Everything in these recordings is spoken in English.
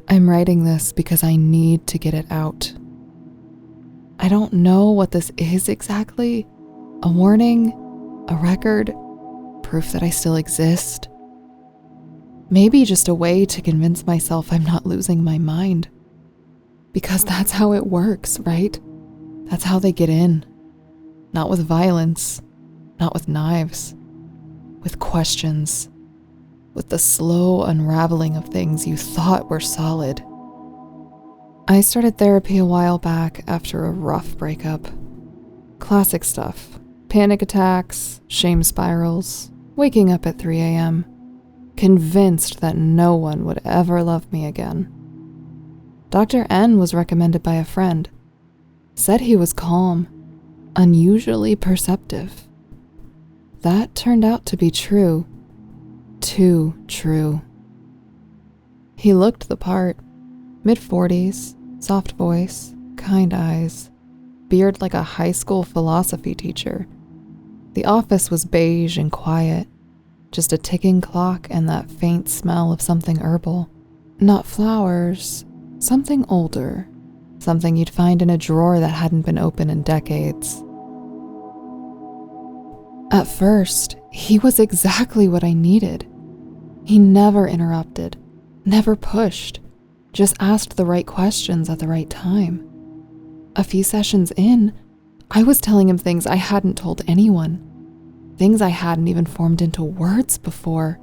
I'm writing this because I need to get it out. I don't know what this is exactly. A warning? A record? Proof that I still exist? Maybe just a way to convince myself I'm not losing my mind. Because that's how it works, right? That's how they get in. Not with violence, not with knives, with questions, with the slow unraveling of things you thought were solid. I started therapy a while back after a rough breakup. Classic stuff. Panic attacks, shame spirals, waking up at 3 a.m., convinced that no one would ever love me again. Dr. N was recommended by a friend. Said he was calm, unusually perceptive. That turned out to be true. Too true. He looked the part. Mid-40s, soft voice, kind eyes, beard like a high school philosophy teacher. The office was beige and quiet, just a ticking clock and that faint smell of something herbal. Not flowers, something older, something you'd find in a drawer that hadn't been open in decades. At first, he was exactly what I needed. He never interrupted, never pushed, just asked the right questions at the right time. A few sessions in, I was telling him things I hadn't told anyone, things I hadn't even formed into words before.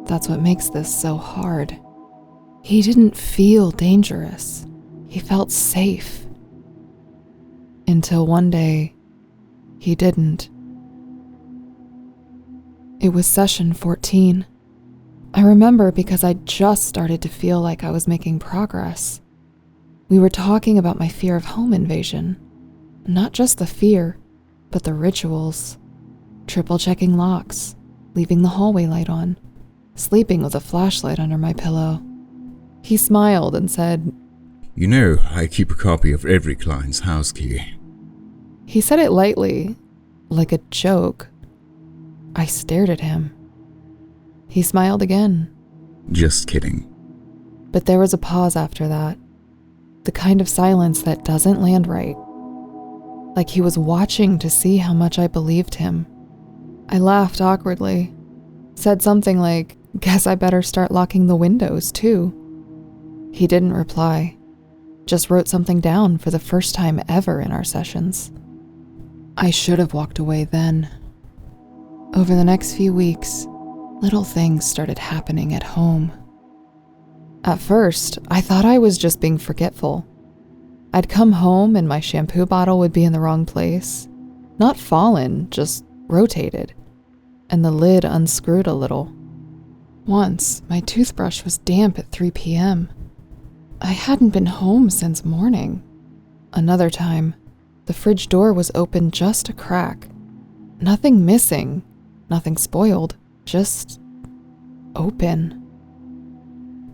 That's what makes this so hard. He didn't feel dangerous. He felt safe. Until one day, he didn't. It was session 14. I remember because I just started to feel like I was making progress. We were talking about my fear of home invasion. Not just the fear, but the rituals. Triple checking locks, leaving the hallway light on, sleeping with a flashlight under my pillow. He smiled and said, "You know, I keep a copy of every client's house key." He said it lightly, like a joke. I stared at him. He smiled again. "Just kidding." But there was a pause after that. The kind of silence that doesn't land right. Like he was watching to see how much I believed him. I laughed awkwardly. Said something like, "Guess I better start locking the windows too." He didn't reply. Just wrote something down for the first time ever in our sessions. I should have walked away then. Over the next few weeks, little things started happening at home. At first, I thought I was just being forgetful. I'd come home and my shampoo bottle would be in the wrong place. Not fallen, just rotated. And the lid unscrewed a little. Once, my toothbrush was damp at 3 p.m. I hadn't been home since morning. Another time, the fridge door was open just a crack. Nothing missing, nothing spoiled, just open.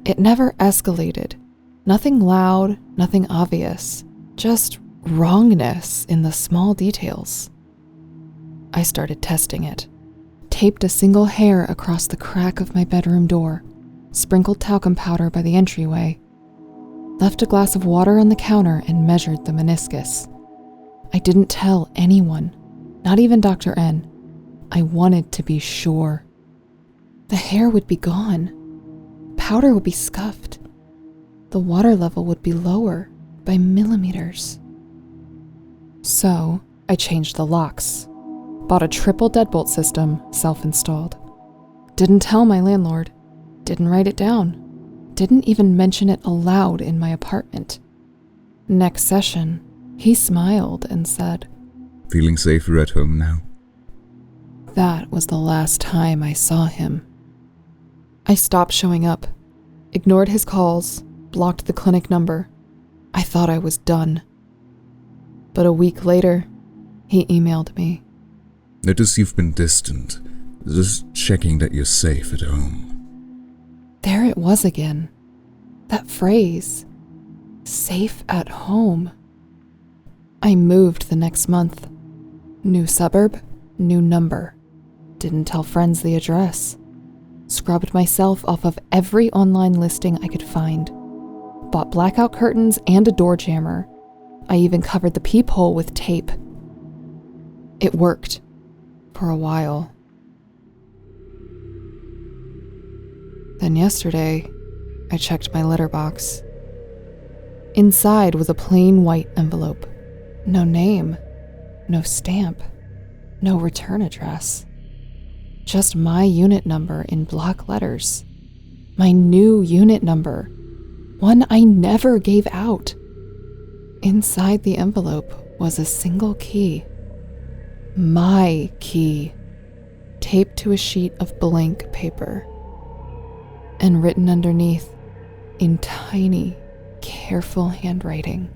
It never escalated. Nothing loud, nothing obvious, just wrongness in the small details. I started testing it. Taped a single hair across the crack of my bedroom door, sprinkled talcum powder by the entryway, left a glass of water on the counter and measured the meniscus. I didn't tell anyone, not even Dr. N. I wanted to be sure. The hair would be gone. Powder would be scuffed. The water level would be lower by millimeters. So I changed the locks. Bought a triple deadbolt system, self-installed. Didn't tell my landlord. Didn't write it down. Didn't even mention it aloud in my apartment. Next session, he smiled and said, "Feeling safer at home now?" That was the last time I saw him. I stopped showing up, ignored his calls, blocked the clinic number. I thought I was done. But a week later, he emailed me. "Notice you've been distant. Just checking that you're safe at home." There it was again. That phrase, safe at home. I moved the next month. New suburb, new number. Didn't tell friends the address. scrubbed myself off of every online listing I could find, bought blackout curtains and a door jammer. I even covered the peephole with tape. It worked for a while. Then yesterday, I checked my letterbox. Inside was a plain white envelope. No name, no stamp, no return address. Just my unit number in block letters. My new unit number, one I never gave out. Inside the envelope was a single key. My key, taped to a sheet of blank paper. And written underneath, in tiny, careful handwriting.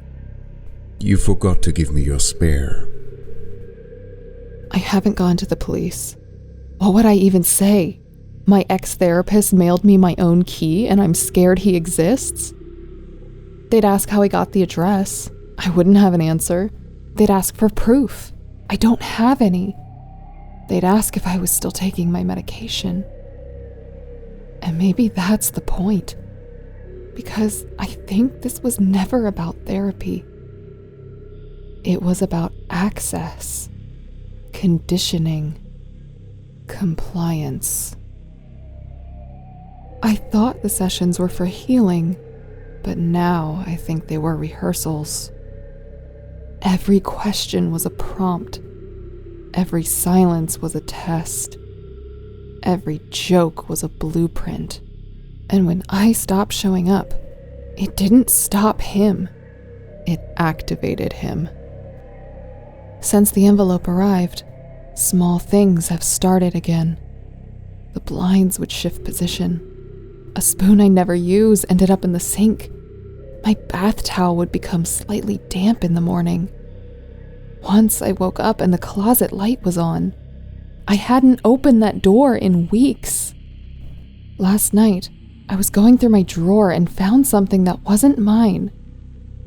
You forgot to give me your spare. I haven't gone to the police. What would I even say? My ex-therapist mailed me my own key and I'm scared he exists? They'd ask how I got the address. I wouldn't have an answer. They'd ask for proof. I don't have any. They'd ask if I was still taking my medication. And maybe that's the point. Because I think this was never about therapy. It was about access, conditioning, compliance. I thought the sessions were for healing, but now I think they were rehearsals. Every question was a prompt. Every silence was a test. Every joke was a blueprint. And when I stopped showing up, it didn't stop him. It activated him. Since the envelope arrived, small things have started again. The blinds would shift position. A spoon I never use ended up in the sink. My bath towel would become slightly damp in the morning. Once I woke up and the closet light was on. I hadn't opened that door in weeks. Last night, I was going through my drawer and found something that wasn't mine.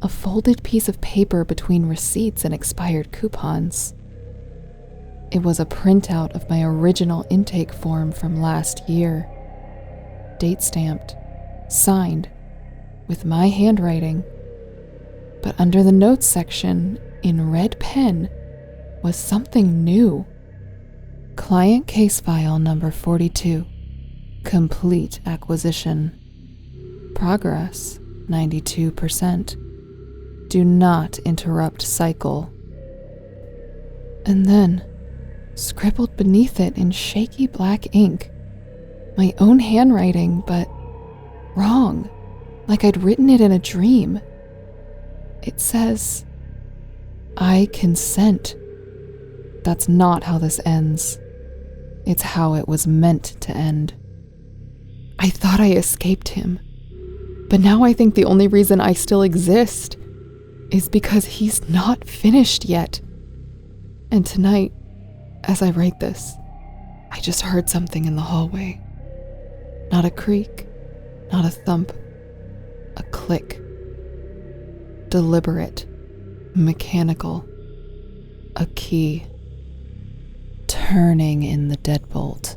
A folded piece of paper between receipts and expired coupons. It was a printout of my original intake form from last year. Date stamped, signed, with my handwriting. But under the notes section, in red pen, was something new. Client case file number 42. Complete acquisition. Progress 92%. Do not interrupt cycle. And then, scribbled beneath it in shaky black ink, my own handwriting, but wrong, like I'd written it in a dream. It says, I consent. That's not how this ends. It's how it was meant to end. I thought I escaped him, but now I think the only reason I still exist is because he's not finished yet. And tonight, as I write this, I just heard something in the hallway. Not a creak, not a thump, a click. Deliberate, mechanical, a key turning in the deadbolt.